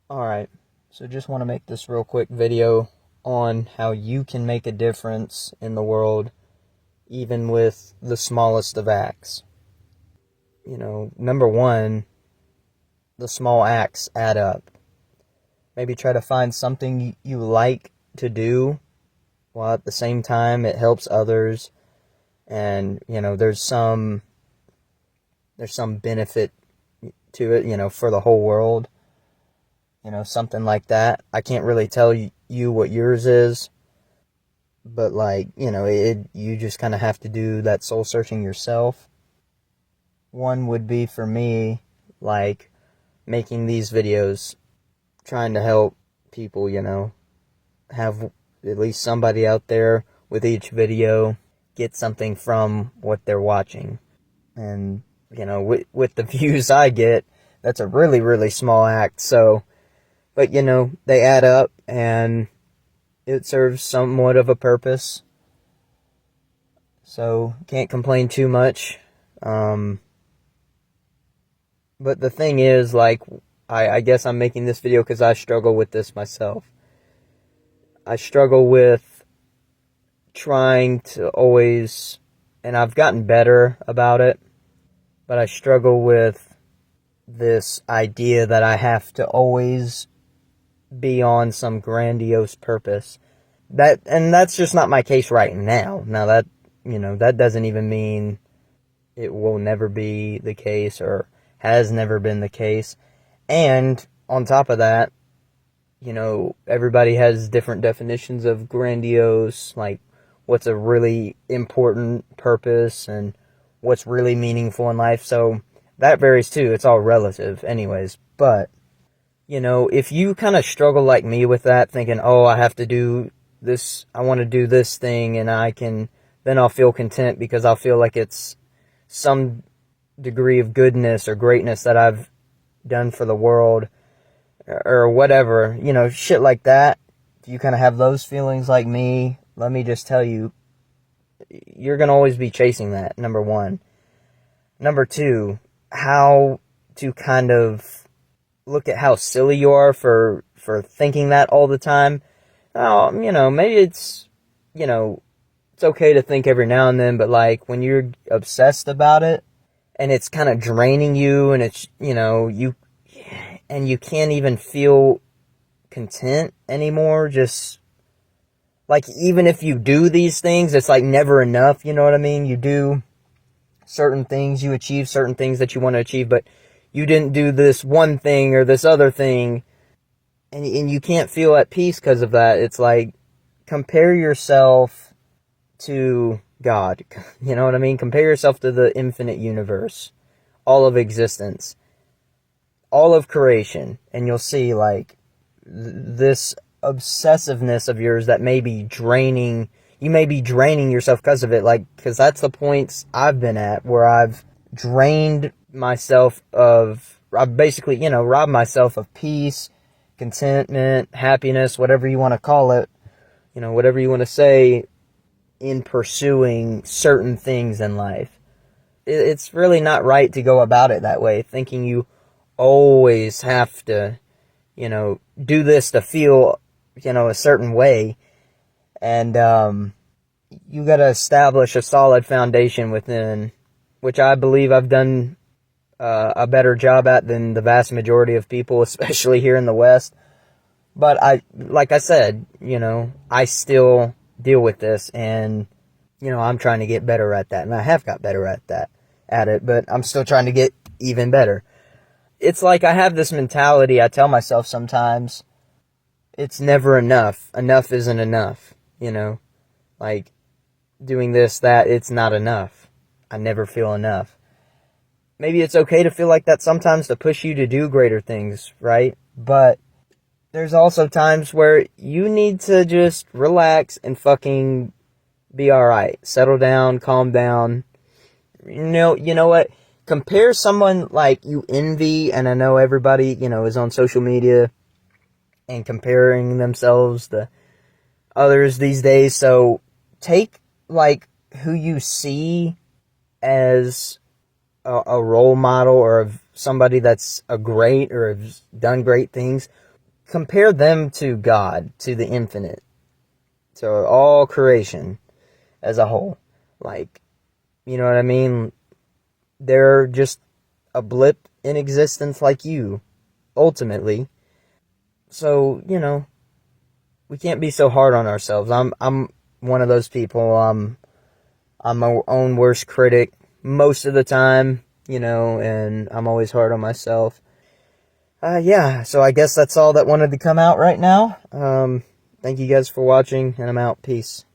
Alright, so just want to make this real quick video on how you can make a difference in the world, even with the smallest of acts. Number one, the small acts add up. Maybe try to find something you like to do, while at the same time it helps others, and, there's some benefit to it, for the whole world. Something like that. I can't really tell you what yours is, but you just kind of have to do that soul searching yourself. One would be for me, like, making these videos, trying to help people, have at least somebody out there with each video get something from what they're watching. And, with the views I get, that's a really, really small act, so... But, they add up, and it serves somewhat of a purpose. So, can't complain too much. But the thing is, I guess I'm making this video because I struggle with this myself. I struggle with trying to always, and I've gotten better about it, but I struggle with this idea that I have to always be on some grandiose purpose. That's just not my case right now. Now that doesn't even mean it will never be the case or has never been the case. And on top of that, everybody has different definitions of grandiose, like what's a really important purpose and what's really meaningful in life. So that varies too. It's all relative anyways. But if you kind of struggle like me with that, thinking, oh, I have to do this, I want to do this thing, and then I'll feel content because I'll feel like it's some degree of goodness or greatness that I've done for the world, or whatever, shit like that. If you kind of have those feelings like me, let me just tell you, you're going to always be chasing that, number one. Number two, how to kind of look at how silly you are for thinking that all the time. Oh, maybe it's okay to think every now and then, but when you're obsessed about it and it's kind of draining you, and it's, you can't even feel content anymore, just even if you do these things, it's never enough, you know what I mean? You do certain things, you achieve certain things that you want to achieve, but you didn't do this one thing or this other thing, and you can't feel at peace because of that. It's compare yourself to God. You know what I mean? Compare yourself to the infinite universe, all of existence, all of creation, and you'll see this obsessiveness of yours that may be draining. You may be draining yourself because of it, because that's the points I've been at where I've drained myself of, I basically, robbed myself of peace, contentment, happiness, whatever you want to call it, whatever you want to say, in pursuing certain things in life. It's really not right to go about it that way, thinking you always have to, do this to feel, a certain way. And you got to establish a solid foundation within, which I believe I've done a better job at than the vast majority of people, especially here in the West. But like I said, I still deal with this, and, I'm trying to get better at that, and I have got better at it, but I'm still trying to get even better. It's I have this mentality, I tell myself sometimes, it's never enough. Enough isn't enough, doing this, that, it's not enough. I never feel enough. Maybe it's okay to feel like that sometimes to push you to do greater things, right? But there's also times where you need to just relax and fucking be alright. Settle down, calm down. You know what? Compare someone you envy, and I know everybody, is on social media and comparing themselves to others these days. So take, who you see as a role model, or somebody that's a great or has done great things. compare them to God, to the infinite, to all creation as a whole. Like, you know what I mean? They're just a blip in existence like you, ultimately. So, we can't be so hard on ourselves. I'm one of those people. I'm my own worst critic most of the time, and I'm always hard on myself. Yeah, so I guess that's all that wanted to come out right now. Thank you guys for watching, and I'm out. Peace.